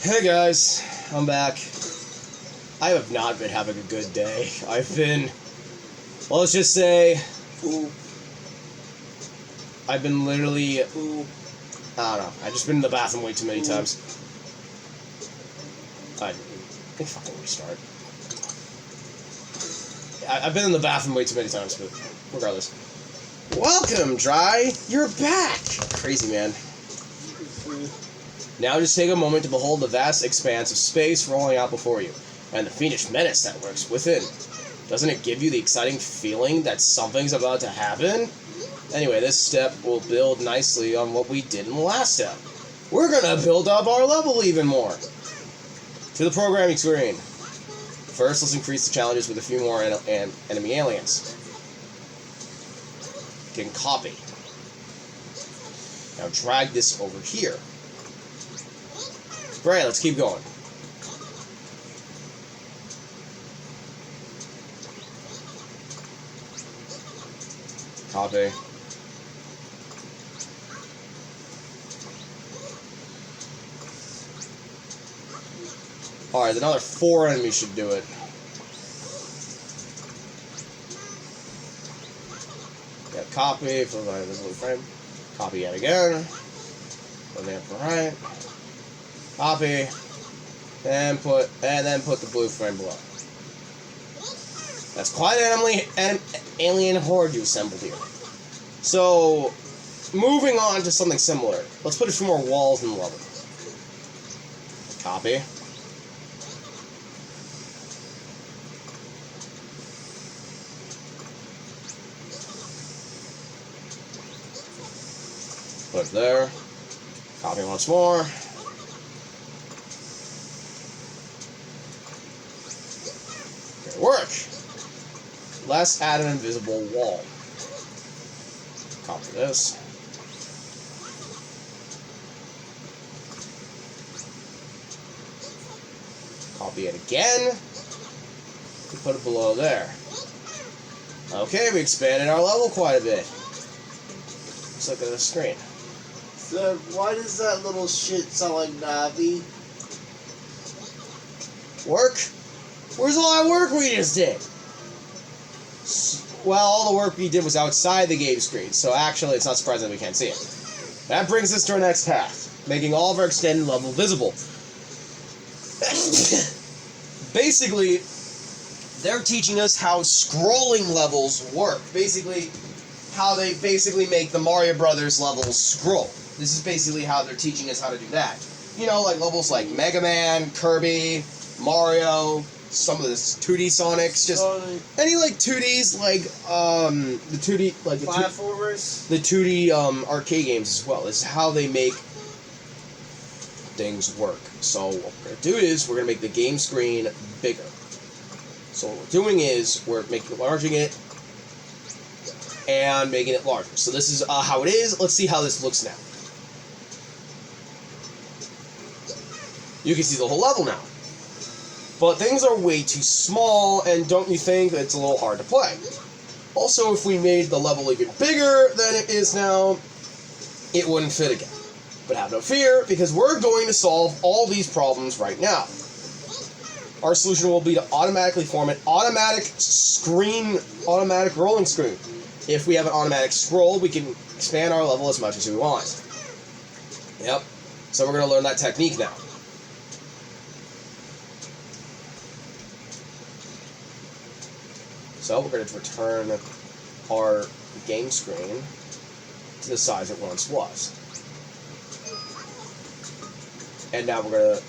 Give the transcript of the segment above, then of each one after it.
Hey guys, I'm back. I have not been having a good day. I've been, well, let's just say, I've been literally, I don't know, I've just been in the bathroom way too many times. I can fucking restart. I've been in the bathroom way too many times, but regardless. Welcome, Dry! You're back! Crazy, man. Now just take a moment to behold the vast expanse of space rolling out before you, and the fiendish menace that lurks within. Doesn't it give you the exciting feeling that something's about to happen? Anyway, this step will build nicely on what we did in the last step. We're gonna build up our level even more. To the programming screen. First, let's increase the challenges with a few more enemy aliens. You can copy. Now drag this over here. Great, let's keep going. Copy. Alright, another 4 enemies should do it. Yeah, copy, flip right the blue frame. Copy yet again. Flip it right. Copy. And then put the blue frame below. That's quite an alien horde you assembled here. So, moving on to something similar. Let's put a few more walls in the level. Copy. Put it there. Copy once more. Great work. Let's add an invisible wall. Copy this. Copy it again. And put it below there. Okay, we expanded our level quite a bit. Let's look at the screen. So why does that little shit sound like Navi? Work? Where's all that work we just did? Well, all the work we did was outside the game screen, so actually it's not surprising we can't see it. That brings us to our next path, making all of our extended level visible. Basically, they're teaching us how scrolling levels work. Basically, how they make the Mario Brothers levels scroll. This is basically how they're teaching us how to do that. You know, like levels like Mega Man, Kirby, Mario, some of this 2D Sonics, just any like 2Ds, like the 2D like the platformers, the 2D arcade games as well. This is how they make things work. So what we're gonna do is we're gonna make the game screen bigger. So what we're doing is we're enlarging it and making it larger. So this is how it is. Let's see how this looks now. You can see the whole level now. But things are way too small, and don't you think it's a little hard to play? Also, if we made the level even bigger than it is now, it wouldn't fit again. But have no fear, because we're going to solve all these problems right now. Our solution will be to automatically form an automatic rolling screen. If we have an automatic scroll, we can expand our level as much as we want. Yep. So we're going to learn that technique now. So we're going to return our game screen to the size it once was. And now we're going to...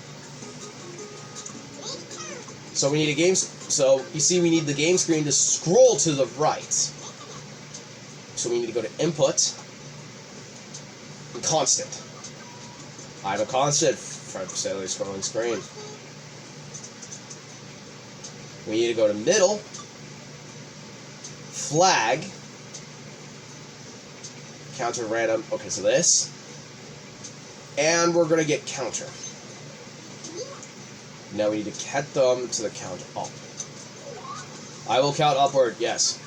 So we need a game... So you see we need the game screen to scroll to the right. So we need to go to Input and Constant. I have a constant for facility scrolling screen. We need to go to Middle, Flag, Counter Random. Okay, so this. And we're going to get Counter. Now we need to cut them to the count up. I will count upward, yes.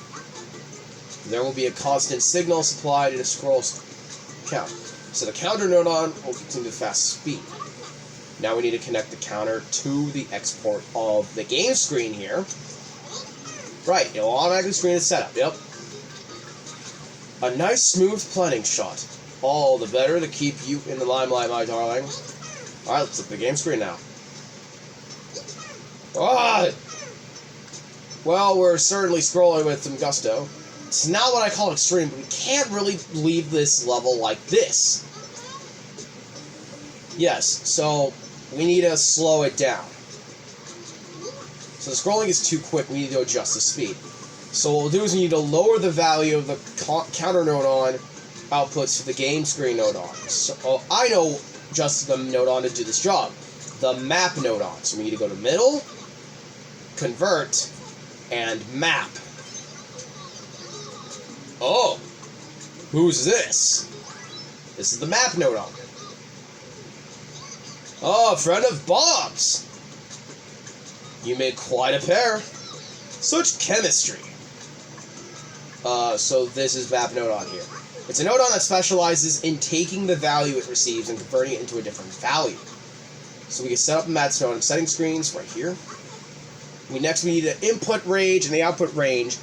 There will be a constant signal supplied and a scroll count. So the counter node on will continue to fast speed. Now we need to connect the counter to the export of the game screen here. Right, it'll automatically screen the setup, yep. A nice smooth planning shot. All the better to keep you in the limelight, my darling. Alright, let's look at the game screen now. Ah! Well, we're certainly scrolling with some gusto. It's not what I call extreme, but we can't really leave this level like this. Yes, so we need to slow it down. So the scrolling is too quick, we need to adjust the speed. So what we'll do is we need to lower the value of the counter node on outputs to the game screen node on. So I know just the node on to do this job. The map node on. So we need to go to middle, convert, and map. Oh, who's this? This is the map node on. Oh, a friend of Bob's. You make quite a pair. Such chemistry. So this is map node on here. It's a node on that specializes in taking the value it receives and converting it into a different value. So we can set up a map node on setting screens right here. We need an input range and the output range.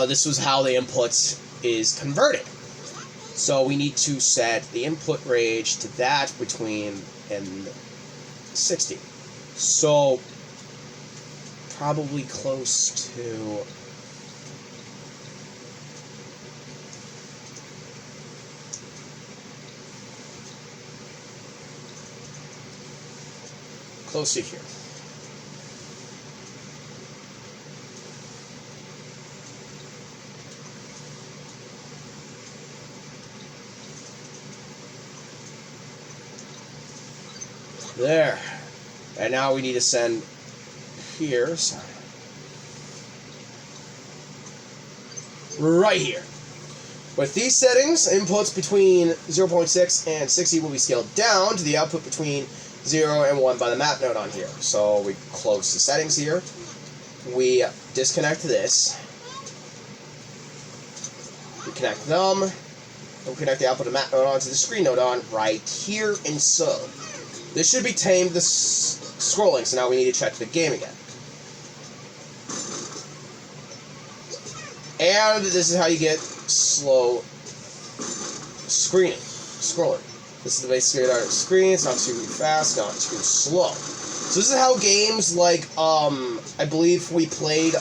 This was how the input is converted. So we need to set the input range to that between and 60. So probably close to here. There. And now we need to send here. Sorry. Right here. With these settings, inputs between 0.6 and 60 will be scaled down to the output between 0 and 1 by the map node on here. So we close the settings here. We disconnect this. We connect them. And we connect the output of map node onto the screen node on right here, and so. This should be tamed the scrolling, so now we need to check the game again. And this is how you get slow scrolling. This is the basic screen. It's not too fast, not too slow. So this is how games like, I believe we played,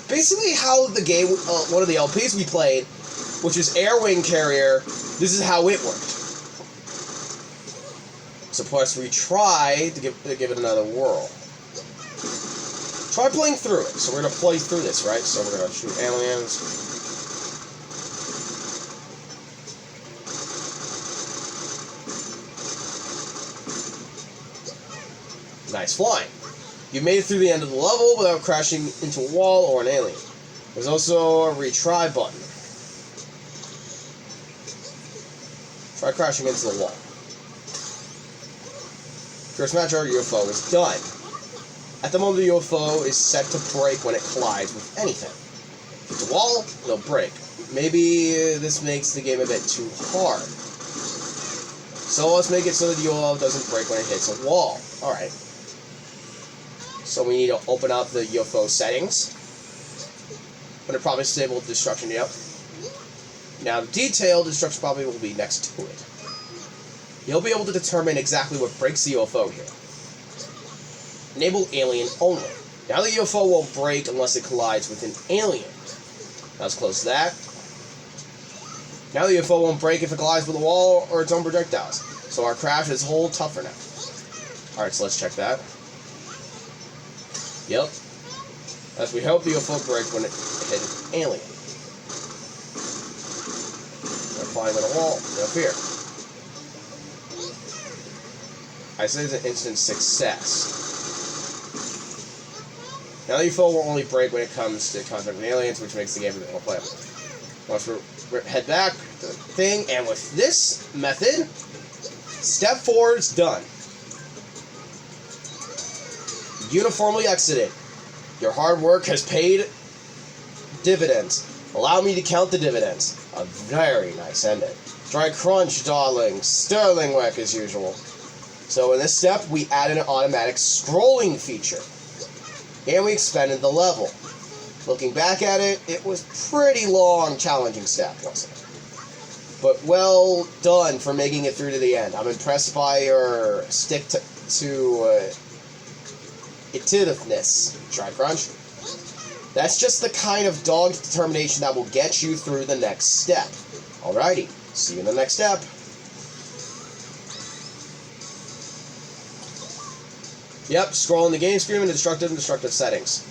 basically how the game, one of the LPs we played, which is Air Wing Carrier, this is how it worked. So plus we try to give it another whirl. Try playing through it. So we're going to play through this, right? So we're going to shoot aliens. Nice flying. You made it through the end of the level without crashing into a wall or an alien. There's also a retry button. Try crashing into the wall. First match, our UFO is done. At the moment, the UFO is set to break when it collides with anything. If it's a wall, it'll break. Maybe this makes the game a bit too hard. So let's make it so that the UFO doesn't break when it hits a wall. Alright. So we need to open up the UFO settings. Under probably stable destruction, yep. Now, the detailed destruction probably will be next to it. You'll be able to determine exactly what breaks the UFO here. Enable alien only. Now the UFO won't break unless it collides with an alien. Now let's close that. Now the UFO won't break if it collides with a wall or its own projectiles. So our crash is a whole tougher now. Alright, so let's check that. Yep. As we hope the UFO breaks when it hit an alien. We're flying with a wall, no fear. I say it's an instant success. Now the UFO will only break when it comes to contact with aliens, which makes the game a bit more playable. Once we head back to the thing, and with this method, step 4 is done. Uniformly exited. Your hard work has paid dividends. Allow me to count the dividends. A very nice ending. Dry crunch, darling. Sterling work as usual. So in this step, we added an automatic scrolling feature. And we expanded the level. Looking back at it, it was pretty long, challenging step, wasn't it? But well done for making it through to the end. I'm impressed by your stick-to-itiveness. Try crunch. That's just the kind of dogged determination that will get you through the next step. Alrighty, see you in the next step. Yep, scroll in the game screen in destructive and destructive settings,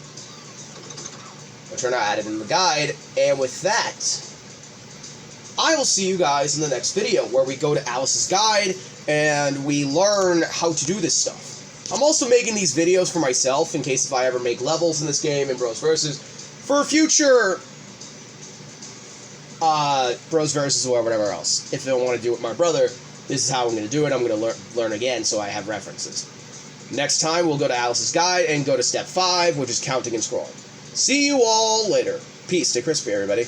which are now added in the guide. And with that, I will see you guys in the next video, where we go to Alice's guide and we learn how to do this stuff. I'm also making these videos for myself in case if I ever make levels in this game in Bros Versus for future Bros Versus or whatever else. If I want to do it with my brother, this is how I'm going to do it. I'm going to learn again so I have references. Next time, we'll go to Alice's guide and go to step 5, which is counting and scrolling. See you all later. Peace. Stay crispy, everybody.